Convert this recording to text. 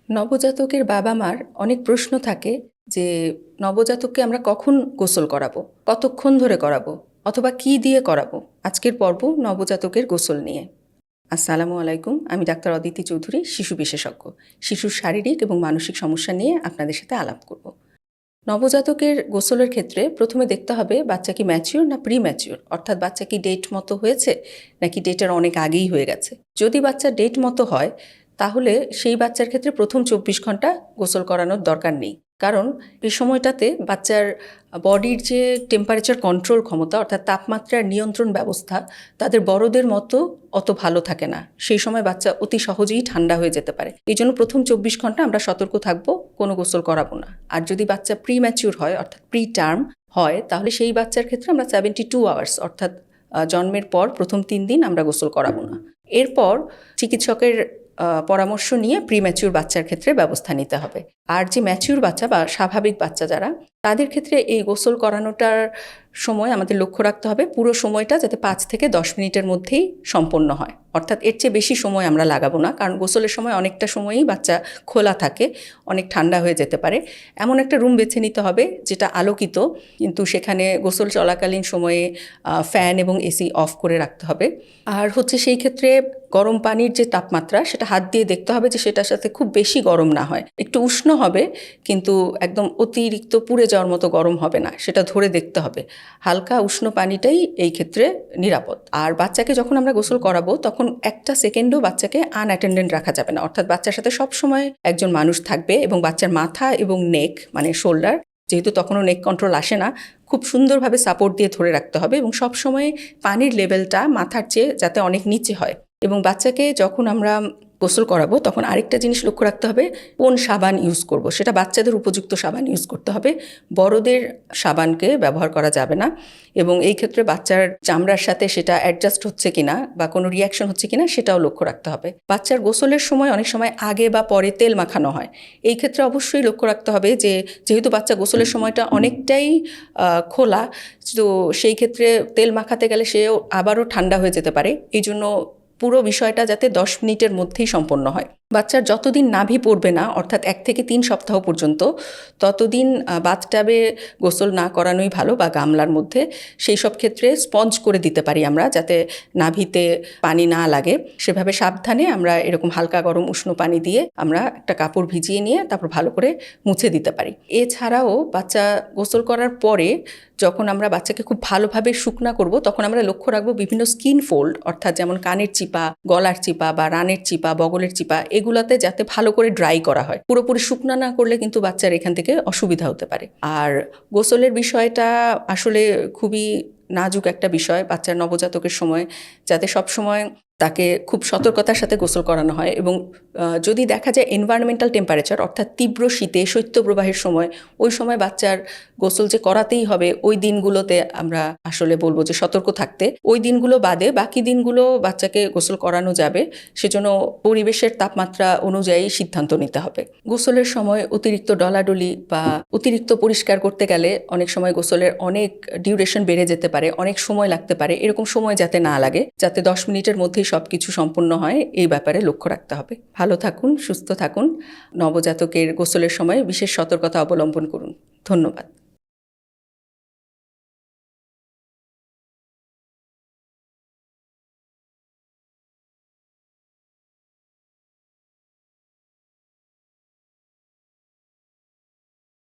নবজাতকের বাবা-মার অনেক প্রশ্ন থাকে যে নবজাতককে আমরা কখন গোসল করাবো, কতক্ষণ ধরে করাবো অথবা কী দিয়ে করাবো। আজকের পর্ব নবজাতকের গোসল নিয়ে। আসসালামু আলাইকুম, আমি ডাক্তার অদিতি চৌধুরী, শিশু বিশেষজ্ঞ। শিশুর শারীরিক এবং মানসিক সমস্যা নিয়ে আপনাদের সাথে আলাপ করব। নবজাতকের গোসলের ক্ষেত্রে প্রথমে দেখতে হবে বাচ্চা কি ম্যাচিউর না প্রি ম্যাচিউর, অর্থাৎ বাচ্চা কি ডেট মতো হয়েছে নাকি ডেটের অনেক আগেই হয়ে গেছে। যদি বাচ্চা ডেট মতো হয় তাহলে সেই বাচ্চার ক্ষেত্রে প্রথম 24 ঘন্টা গোসল করানোর দরকার নেই, কারণ এই সময়টাতে বাচ্চার বডির যে টেম্পারেচার কন্ট্রোল ক্ষমতা অর্থাৎ তাপমাত্রার নিয়ন্ত্রণ ব্যবস্থা তাদের বড়দের মতো অত ভালো থাকে না। সেই সময় বাচ্চা অতি সহজেই ঠান্ডা হয়ে যেতে পারে। এই জন্য প্রথম 24 ঘন্টা আমরা সতর্ক থাকবো, কোনো গোসল করাবো না। আর যদি বাচ্চা প্রি ম্যাচিউর হয় অর্থাৎ প্রি টার্ম হয় তাহলে সেই বাচ্চার ক্ষেত্রে আমরা 72 আওয়ার্স অর্থাৎ জন্মের পর প্রথম 3 দিন আমরা গোসল করাবো না। এরপর চিকিৎসকের পরামর্শ নিয়ে প্রি ম্যাচিউর বাচ্চার ক্ষেত্রে ব্যবস্থা নিতে হবে। আর যে ম্যাচিউর বাচ্চা বা স্বাভাবিক বাচ্চা যারা, তাদের ক্ষেত্রে এই গোসল করানোটার সময় আমাদের লক্ষ্য রাখতে হবে পুরো সময়টা যাতে 5 থেকে 10 মিনিটের মধ্যেই সম্পন্ন হয়, অর্থাৎ এর চেয়ে বেশি সময় আমরা লাগাবো না, কারণ গোসলের সময় অনেকটা সময়ই বাচ্চা খোলা থাকে, অনেক ঠান্ডা হয়ে যেতে পারে। এমন একটা রুম বেছে নিতে হবে যেটা আলোকিত, কিন্তু সেখানে গোসল চলাকালীন সময়ে ফ্যান এবং এসি অফ করে রাখতে হবে। আর সেই ক্ষেত্রে গরম পানির যে তাপমাত্রা সেটা হাত দিয়ে দেখতে হবে যে সেটার সাথে খুব বেশি গরম না হয়, একটু উষ্ণ হবে কিন্তু একদম অতিরিক্ত পুড়ে যাওয়ার মতো গরম হবে না, সেটা ধরে দেখতে হবে। হালকা উষ্ণ পানিটাই এই ক্ষেত্রে নিরাপদ। আর বাচ্চাকে যখন আমরা গোসল করাবো তখন একটা সেকেন্ডও বাচ্চাকে আনঅ্যাটেন্ডেন্ট রাখা যাবে না, অর্থাৎ বাচ্চার সাথে সবসময় একজন মানুষ থাকবে এবং বাচ্চার মাথা এবং নেক মানে শোল্ডার, যেহেতু তখনও নেক কন্ট্রোল আসে না, খুব সুন্দরভাবে সাপোর্ট দিয়ে ধরে রাখতে হবে এবং সবসময় পানির লেভেলটা মাথার চেয়ে যাতে অনেক নিচে হয়। এবং বাচ্চাকে যখন আমরা গোসল করাবো তখন আরেকটা জিনিস লক্ষ্য রাখতে হবে কোন সাবান ইউজ করব, সেটা বাচ্চাদের উপযুক্ত সাবান ইউজ করতে হবে, বড়দের সাবানকে ব্যবহার করা যাবে না। এবং এই ক্ষেত্রে বাচ্চার চামড়ার সাথে সেটা অ্যাডজাস্ট হচ্ছে কিনা বা কোনো রিয়াকশন হচ্ছে কিনা সেটাও লক্ষ্য রাখতে হবে। বাচ্চার গোসলের সময় অনেক সময় আগে বা পরে তেল মাখানো হয়, এই ক্ষেত্রে অবশ্যই লক্ষ্য রাখতে হবে যে যেহেতু বাচ্চা গোসলের সময়টা অনেকটাই খোলা, তো সেই ক্ষেত্রে তেল মাখাতে গেলে সেও আবারও ঠান্ডা হয়ে যেতে পারে। এই জন্য পুরো বিষয়টা যাতে 10 মিনিটের মধ্যেই সম্পন্ন হয়। বাচ্চার যতদিন নাভি পড়বে না অর্থাৎ 1 থেকে 3 সপ্তাহ পর্যন্ত, ততদিন বাথটাবে গোসল না করানোই ভালো বা গামলার মধ্যে। সেই সব ক্ষেত্রে স্পঞ্জ করে দিতে পারি আমরা যাতে নাভিতে পানি না লাগে। সেভাবে সাবধানে আমরা এরকম হালকা গরম উষ্ণ পানি দিয়ে আমরা একটা কাপড় ভিজিয়ে নিয়ে তারপর ভালো করে মুছে দিতে পারি। এছাড়াও বাচ্চা গোসল করার পরে যখন আমরা বাচ্চাকে খুব ভালোভাবে শুকনা করব তখন আমরা লক্ষ্য রাখবো বিভিন্ন স্কিন ফোল্ড অর্থাৎ যেমন কানের চিপা, গলার চিপা বা রানের চিপা, বগলের চিপা, এগুলাতে যাতে ভালো করে ড্রাই করা হয়। পুরোপুরি শুকনা না করলে কিন্তু বাচ্চার এখান থেকে অসুবিধা হতে পারে। আর গোসলের বিষয়টা আসলে খুবই নাজুক একটা বিষয় বাচ্চার নবজাতকের সময়, যাতে সব সময় তাকে খুব সতর্কতার সাথে গোসল করানো হয়। এবং যদি দেখা যায় এনভায়রনমেন্টাল টেম্পারেচার অর্থাৎ তীব্র শীতে শৈত্যপ্রবাহের সময়, ওই সময় বাচ্চার গোসল যে করাতেই হবে, ওই দিনগুলোতে আমরা আসলে বলবো যে সতর্ক থাকতে। ওই দিনগুলো বাদে বাকি দিনগুলো বাচ্চাকে গোসল করানো যাবে, সেজন্য পরিবেশের তাপমাত্রা অনুযায়ী সিদ্ধান্ত নিতে হবে। গোসলের সময় অতিরিক্ত ডলাডলি বা অতিরিক্ত পরিষ্কার করতে গেলে অনেক সময় গোসলের অনেক ডিউরেশন বেড়ে যেতে পারে, অনেক সময় লাগতে পারে। এরকম সময় যাতে না লাগে, যাতে 10 মিনিটের মধ্যেই সবকিছু সম্পূর্ণ হয়, এই ব্যাপারে লক্ষ্য রাখতে হবে। ভালো থাকুন, সুস্থ থাকুন। নবজাতকের গোসলের সময় বিশেষ সতর্কতা অবলম্বন করুন। ধন্যবাদ।